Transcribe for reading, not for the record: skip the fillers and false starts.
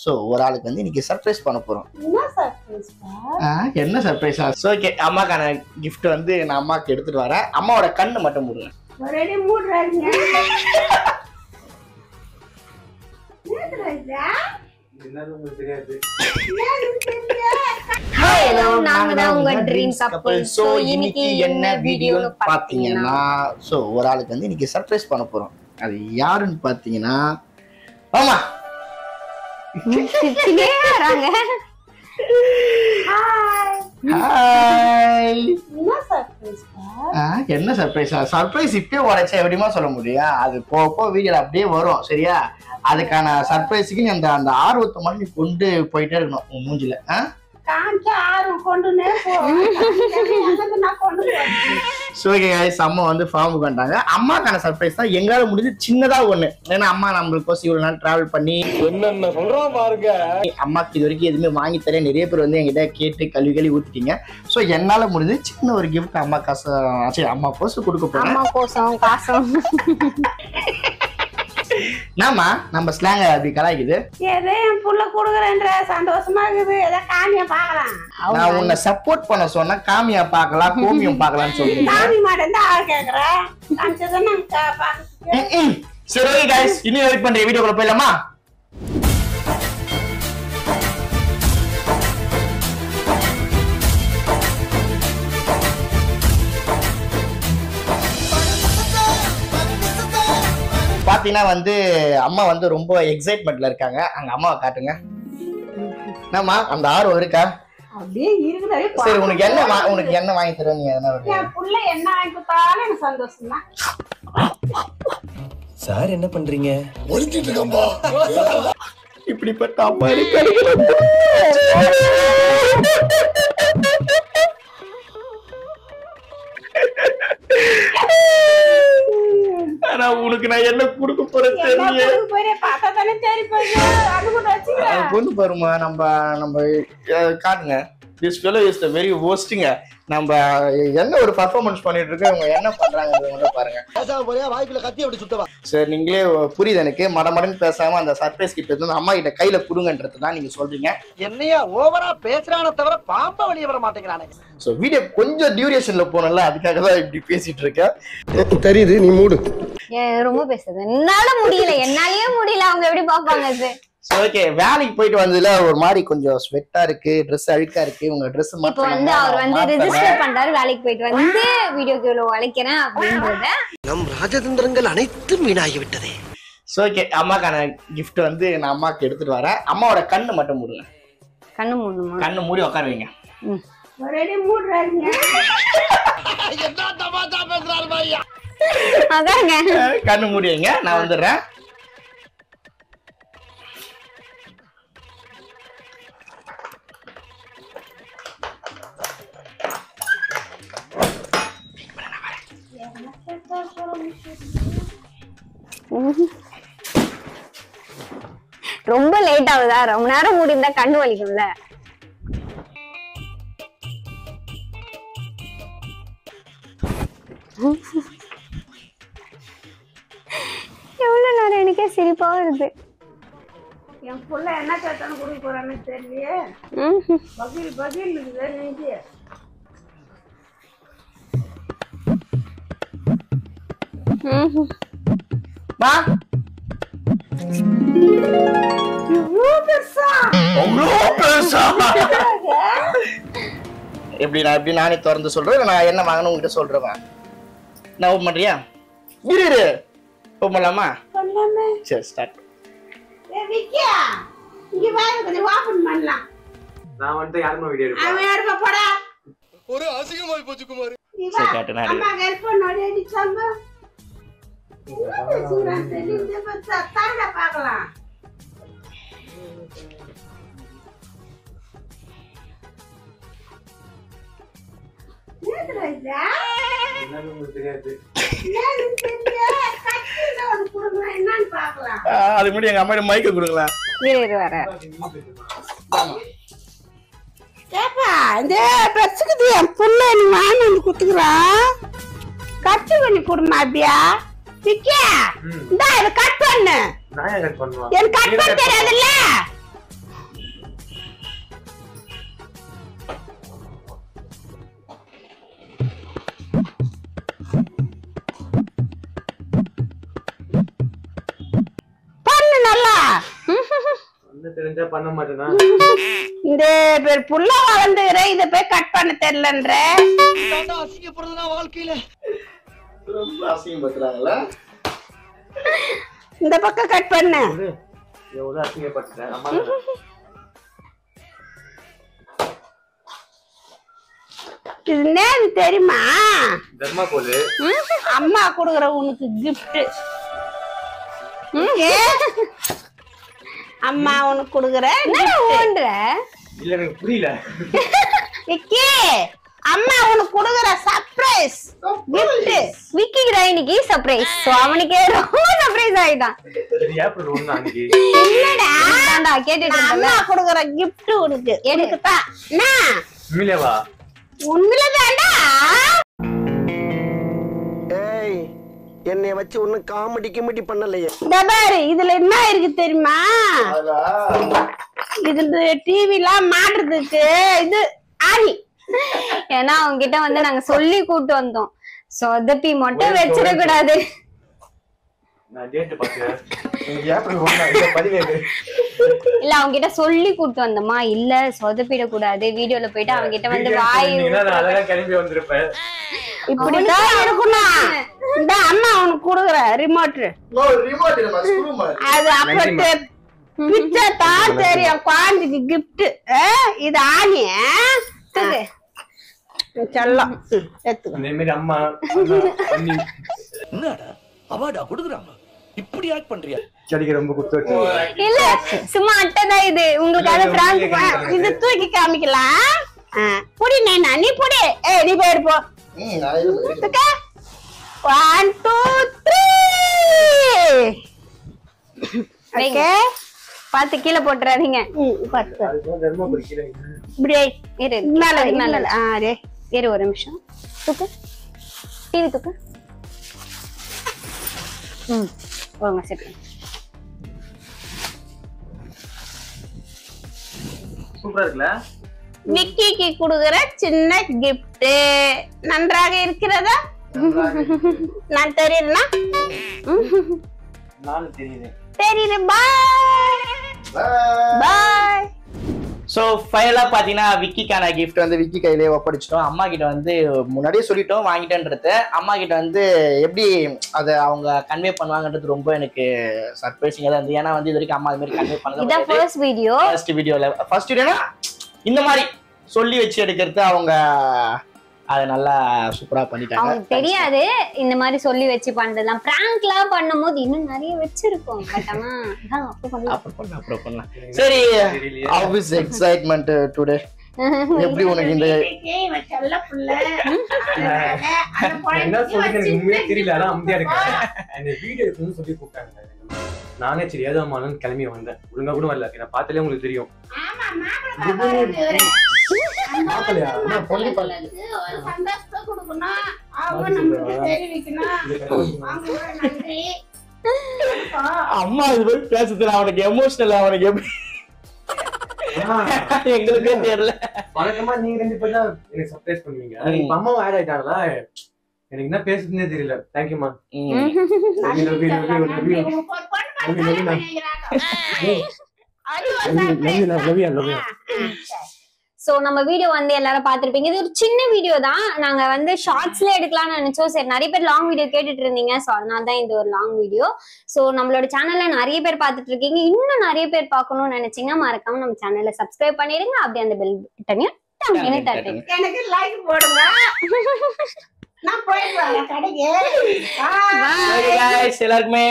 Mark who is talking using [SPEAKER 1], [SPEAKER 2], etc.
[SPEAKER 1] So ஒரு ஆளுக்கு வந்து இன்னைக்கு சர்ப்ரைஸ் பண்ண போறோம். என்ன சர்ப்ரைஸா? ஓகே, அம்மாக்கான gift வந்து நான் அம்மாக்கு எடுத்துட்டு வரேன். அம்மாவோட கண்ணு மட்டும் மூடுங்க.
[SPEAKER 2] ஒரேடி மூடுறாங்க.
[SPEAKER 3] என்னது உங்களுக்கு தெரியாது.
[SPEAKER 1] ஹலோ, நாங்க தான் உங்க ட்ரீம் கப்பிள். சோ இன்னைக்கு என்ன வீடியோன்னு பாத்தீங்கன்னா சோ ஒரு ஆளுக்கு வந்து இன்னைக்கு சர்ப்ரைஸ் பண்ண போறோம். அது யாருன்னு பாத்தீங்கன்னா ஆமா ஹாய். என்ன சர்ப்ரைஸா? சர்ப்ரைஸ் இப்பயே உடைச்சா எப்படிமா சொல்ல முடியும்? அது போக வீடியோல அப்படியே வரும். சரியா? அதுக்கான சர்ப்ரைஸுக்கு நீ அந்த ஆர்வத்தை மாதிரி கொண்டு போயிட்டே இருக்கணும் உன் மூஞ்சில. அம்மா வந்து ஃபார்முக்கு வந்துட்டாங்க. அம்மாக்கான சர்ப்ரைஸ் தான் எங்களால முடிஞ்சு சின்னதா ஒண்ணு. ஏன்னா அம்மா நம்மளுக்கு இவ்வளவு நாள் டிராவல் பண்ணி என்னென்ன சொல்றோம் பாருங்க. அம்மாக்கு இது வரைக்கும் எதுவுமே வாங்கி தரேன் நிறைய பேர் வந்து என்கிட்ட கேட்டு கழுவி ஊத்திட்டீங்க. சோ என்னால முடிஞ்சு சின்ன ஒரு கிஃப்ட் அம்மா காசு அம்மா கோசம் கொடுக்க போறேன். நாமா நம்ம ஸ்லாங் அப்படி கலாய்க்குது.
[SPEAKER 2] ஏதோ என் புள்ள குடுக்குறேன்ற சந்தோஷமா இருக்குது. ஏதோ காமியா பாக்கலாம்.
[SPEAKER 1] நான் உன்னை சப்போர்ட் பண்ண சொன்னா காமியா பாக்கலாம் கோமியம் பாக்கலாம்னு சொல்றேன்.
[SPEAKER 2] காமி மாட்டேன் தான் ஆள் கேக்குறேன்.
[SPEAKER 1] சரி ஓகே गाइस, இன்னும் வெயிட் பண்ற வீடியோக்குள்ள போயிடலாமா? பாத்தீங்கன்னா வந்து அம்மா வந்து ரொம்ப எக்ஸைட்மெண்ட்ல இருக்காங்க. அங்க அம்மாவை காட்டுங்க. என்னம்மா அந்த ஆர்வம் இருக்கா?
[SPEAKER 2] அப்படியே இருக்குது.
[SPEAKER 1] சரி, உனக்கு என்ன வாங்கி தருவ? நீ
[SPEAKER 2] என் புள்ள என்ன வாங்கி கொடுத்தாலும் எனக்கு சந்தோஷம் தான்.
[SPEAKER 3] சார் என்ன பண்றீங்க?
[SPEAKER 4] ஒளிச்சிட்டு இருக்கம்பா.
[SPEAKER 1] இப்படிப்பட்ட அம்மா இருக்காங்க. ஆனா உனக்கு நான் என்ன கொடுக்க போறேன் தெரியல. பொண்ணு பாருமா, நம்ம காட்டுங்க. This fellow is the very worstங்க. நம்ம என்ன ஒரு பெர்ஃபார்மன்ஸ் பண்ணிட்டு இருக்கோம், இவங்க என்ன பண்றாங்கன்றத பாருங்க.
[SPEAKER 4] பேசாம போறியா? வாய்க்குல கத்தி அப்படி சுத்தவா?
[SPEAKER 1] சரி, நீங்களே புரியுது எனக்கு. மடமடன்னு பேசாம அந்த சர்ப்ரைஸ் கிட்ட இருந்து அம்மா கிட்ட கையில குடுங்கன்றது தான் நீங்க சொல்றீங்க.
[SPEAKER 4] என்னையா ஓவரா பேசுறானே தவிர பாம்ப வெளிய வர மாட்டேங்கிறானே.
[SPEAKER 1] சோ வீடியோ கொஞ்சம் டியூரேஷன்ல போனல, அதுக்காக தான் இப்படி பேசிட்டு இருக்கேன்.
[SPEAKER 4] தெரியுது, நீ மூடு.
[SPEAKER 5] ரொம்ப பேசுது. என்னால முடியல, என்னாலயே முடியல. அவங்க எப்படி பாப்பாங்க அது?
[SPEAKER 1] ஓகே, வேலைக்கு போயிட்டு வந்ததுல ஒரு மாதிரி கொஞ்சம் ஸ்வெட்டா இருக்கு, Dress அழுக்கா இருக்கு. உங்க Dress
[SPEAKER 5] இப்போ வந்து அவர் வந்து ரெஜிஸ்டர் பண்றாரு. வேலைக்கு போயிட்டு வந்து வீடியோக்கு இவ்வளவு உழைக்கிறேன் அப்படின்றத.
[SPEAKER 4] நம் ராஜதந்திரங்கள் அனைத்தும் வீணாகி விட்டதே.
[SPEAKER 1] ஓகே, அம்மாக்கான gift வந்து நான் அம்மாக்கு எடுத்துட்டு வரேன். அம்மாவோட கண்ணு மட்டும் மூடுங்க.
[SPEAKER 5] கண்ணு மூடணுமா?
[SPEAKER 1] கண்ணு மூடி உட்கார வைங்க.
[SPEAKER 2] ஒரேடி மூடுறாங்க.
[SPEAKER 4] என்ன தமாஷா பேசுறாரு பையா?
[SPEAKER 5] அதாங்க.
[SPEAKER 1] கண்ணு மூடி வைங்க, நான் வந்துடுறேன்.
[SPEAKER 5] ரொம்ப லேட் ஆகுதா? ரொம்ப நேரம் மூடி இருந்தா கண்ணு வலிக்கும்ல. எவ்வளவு நேரம் எனக்கே சிரிப்பா வருது.
[SPEAKER 2] என் புள்ள என்ன கேட்டாலும் கொடுக்க போறான்னு தெரியலையே. பகில் இருக்குது நெஞ்சு.
[SPEAKER 1] மா எப்படி நானே திறந்து சொல்றேன். நான் என்ன வாங்கணும் உங்ககிட்ட சொல்றேன். நான் ஓப்பன் பண்றியா? இரு ஓப்பன் பண்ணலாமா? சரி, ஸ்டார்ட்.
[SPEAKER 3] நான் வந்து யாருமா வீடியோ
[SPEAKER 2] எடுப்பேன்.
[SPEAKER 4] ஒரு அசிங்கமாய் போச்சு குமார்.
[SPEAKER 1] சரி, காட்டு. நான்
[SPEAKER 2] அம்மா ஹெல்ப் பண்ணோடி அடிச்சாங்க. பாக்கலாம்.
[SPEAKER 3] என்னது உங்களுக்கு தெரியாது.
[SPEAKER 1] அதுக்கு முன்னாடி எங்க அம்மா மைக்க கொடுங்களேன்.
[SPEAKER 5] வர
[SPEAKER 2] இந்த ட்ரெஸ்ஸுக்கு என் புள்ள நீ வாங்கி வந்து குடுத்துக்கிறான். கட்டு பண்ணி கொடுமா அப்படியா? விக்கியா, இந்தா இத கட் பண்ணு.
[SPEAKER 3] நான் ஏன் கட் பண்ணுவா?
[SPEAKER 2] எனக்கு கட் பண்ண தெரியாதுல்ல.
[SPEAKER 3] ஒண்ணு தெரிஞ்சா பண்ண மாட்டேனா
[SPEAKER 2] இந்த பேர் புள்ள வளர்ந்துகிற இத போய் கட் பண்ண தெரியலன்ற
[SPEAKER 4] அசிங்கப்படுறதுனா வாழ்க்கையில
[SPEAKER 1] ரொம்ப அசிங்கப்படுத்துறாங்கல்ல.
[SPEAKER 2] இந்த பக்கம் கட் பண்ணு.
[SPEAKER 3] எவ்வளவு அசிங்கப்பட்டுட்டேன் அம்மா.
[SPEAKER 2] இது நேரு தெரியுமா?
[SPEAKER 3] தர்மாகோல்
[SPEAKER 2] அம்மா கொடுக்குற உனக்கு gift. அம்மா உனக்கு கொடுக்குற
[SPEAKER 5] ஓன்ற
[SPEAKER 3] இல்ல எனக்கு புரியல.
[SPEAKER 2] விக்கி அம்மா உனக்கு கொடுக்குற சர்ப்ரைஸ் gift.
[SPEAKER 5] விக்கிக்கு இன்னைக்கு சர்ப்ரைஸ். சோ அவனுக்கே ரொம்ப சர்ப்ரைஸ் ஆயிட்டான்.
[SPEAKER 3] சரி ஏப்ரல் 1 அன்னைக்கு.
[SPEAKER 2] இல்லடா
[SPEAKER 5] தாண்டா கேட்டுட்டு
[SPEAKER 2] அம்மா கொடுக்குற gift உனக்கு. எனக்கு தான். என்ன?
[SPEAKER 3] உண்மையிலேவா?
[SPEAKER 2] உண்மையிலதான்டா.
[SPEAKER 4] ஏய் என்னைய வச்சு ஒன்னும் காமெடி கிமெடி பண்ணலையே.
[SPEAKER 2] இந்த பாரு இதுல என்ன இருக்கு தெரியுமா? இதுல டிவிலாம் மாட்டுறதுக்கு இது ஆணி.
[SPEAKER 5] ஏன்னா அவங்க கிட்ட வந்து நாங்க சொல்லி கூட்டு வந்தோம். சொதப்பி மட்டும் வச்சிட கூடாது.
[SPEAKER 3] நான் டேட் பார்த்தேன். ஏப்ரல் 1 இந்த 17.
[SPEAKER 5] இல்ல அவங்க கிட்ட சொல்லி கூட்டு வந்தோமா, இல்ல சொதப்பிட கூடாது வீடியோல போயிட்டு அவங்க கிட்ட வந்து வாய்
[SPEAKER 3] நான் அழகா கிளம்பி வந்திருப்பேன்.
[SPEAKER 2] இப்படிதான் இருக்கணும். இந்த அம்மா உனக்கு கொடுக்குற ரிமோட்.
[SPEAKER 1] ஓ ரிமோட் இல்ல ஸ்க்ரூ மாதிரி.
[SPEAKER 2] அது அப்ப பிச்சை தான் தெரியும் குழந்தைக்கு gift. இது ஆணி செல்லம் எடுத்துக்கோ.
[SPEAKER 3] இந்த மாதிரி அம்மா பண்ணி
[SPEAKER 4] என்னடா அவார்டா கொடுக்குறாங்க இப்படி ஆக்ட் பண்றியா?
[SPEAKER 3] செடிக்கு ரொம்ப குத்து வச்சு.
[SPEAKER 5] இல்ல சும்மா அட்டைதான் இது. உங்களுக்கு அது பிராங்க்.
[SPEAKER 2] இது தூக்கி காமிக்கலாம். புடி நைனா நீ புடி. நீ போயிடு போ.
[SPEAKER 1] நான் இது
[SPEAKER 2] 1 2 3. ஓகே
[SPEAKER 5] பாத்து கீழே போட்டுறாதீங்க.
[SPEAKER 2] பத்து
[SPEAKER 3] அதுக்கு தர்மாகோல் கீழே.
[SPEAKER 2] இப்படி
[SPEAKER 5] இரு
[SPEAKER 2] மேல
[SPEAKER 5] மேல
[SPEAKER 2] மேல ரே
[SPEAKER 5] இரு ஒரு நிமிஷம். தூக்கு டிவி தூக்கு. ஒழுங்கா சரி.
[SPEAKER 3] சூப்பரா இருக்குல?
[SPEAKER 2] விக்கிக்கு கொடுக்குற சின்ன gift. நன்றாக இருக்கிறதா? நான் தெரியுறேனா?
[SPEAKER 3] நானும் தெரியுது.
[SPEAKER 2] தெரியுது. பாய்.
[SPEAKER 1] ஸோ ஃபைனலாக பார்த்தீங்கன்னா விக்கிக்கான கிஃப்ட் வந்து விக்கி கையிலே ஒப்படைச்சிட்டோம். அம்மா கிட்ட வந்து முன்னாடியே சொல்லிட்டோம் வாங்கிட்டேன்றது. அம்மா கிட்ட வந்து எப்படி அதை அவங்க கன்வே பண்ணுவாங்கன்றது ரொம்ப எனக்கு சர்ப்ரைசிங்காக தான் இருந்தது. ஏன்னா வந்து இது வரைக்கும் அம்மா அது மாதிரி கன்வே
[SPEAKER 5] இதான்
[SPEAKER 1] பண்ணது
[SPEAKER 5] ஃபர்ஸ்ட் வீடியோ.
[SPEAKER 1] ஃபர்ஸ்ட் வீடியோனா இந்த மாதிரி சொல்லி வச்சு எடுக்கிறது அவங்க அதை நல்லா சூப்பரா பண்ணிட்டாங்க.
[SPEAKER 5] அவங்களுக்கு தெரியாது இந்த மாதிரி சொல்லி வச்சு பண்றதெல்லாம். பிராங்க்லாம் பண்ணும்போது இன்னும் நிறைய வச்சிருக்கோம். பட் ஆனா
[SPEAKER 1] அப்புறம் பண்ணலாம். சரி ஆப்வியஸ் எக்ஸைட்மென்ட் டுடே. எப்படி உனக்கு இந்த
[SPEAKER 3] என்ன சொல்றது எனக்கு உண்மையே தெரியல. ஆனா அமைதியா இருக்கேன். இந்த வீடியோ எடுக்கணும்னு சொல்லி கூப்பிட்டாங்க. நானே சரி ஏதோ அம்மானு கிளம்பி வந்தேன். ஒழுங்கா கூட வரல. நான் பார்த்தாலே உங்களுக்கு தெரியும்.
[SPEAKER 1] அம்மா இது போய் பேசுறது அவனுக்கு எமோஷனல். அவனுக்கு எப்படி எங்களுக்கே தெரியல.
[SPEAKER 3] வழக்கமா நீங்க 2 பேர் தான் எனக்கு சர்ப்ரைஸ் பண்ணுவீங்க. இப்ப அம்மாவும் ஆட் ஆயிட்டாங்களா, எனக்கு என்ன பேசுறதுன்னே தெரியல. தேங்க்யூமா.
[SPEAKER 5] சோ நம்ம வீடியோ வந்து எல்லாரும் பாத்திருப்பீங்க. இது ஒரு சின்ன வீடியோ தான். நாங்க வந்து ஷார்ட்ஸ்ல எடுக்கலாம்னு நினைச்சோம். சரி நிறைய பேர் லாங் வீடியோ கேட்டுட்டு இருந்தீங்க. சோ அதனால தான் இது ஒரு லாங் வீடியோ. சோ நம்மளோட சேனல்ல நிறைய பேர் பாத்துட்டு இருக்கீங்க. இன்னும் நிறைய பேர் பார்க்கணும்னு நினைச்சீங்கன்னா மறக்காம நம்ம சேனலை சப்ஸ்கிரைப் பண்ணிடுங்க. அப்படியே அந்த பெல் பட்டனையும் தட்டுங்க.
[SPEAKER 2] எனக்கு லைக் போடுங்க. நான் போயிட்டு வரேன் கடைக்கு.
[SPEAKER 1] எல்லாருக்குமே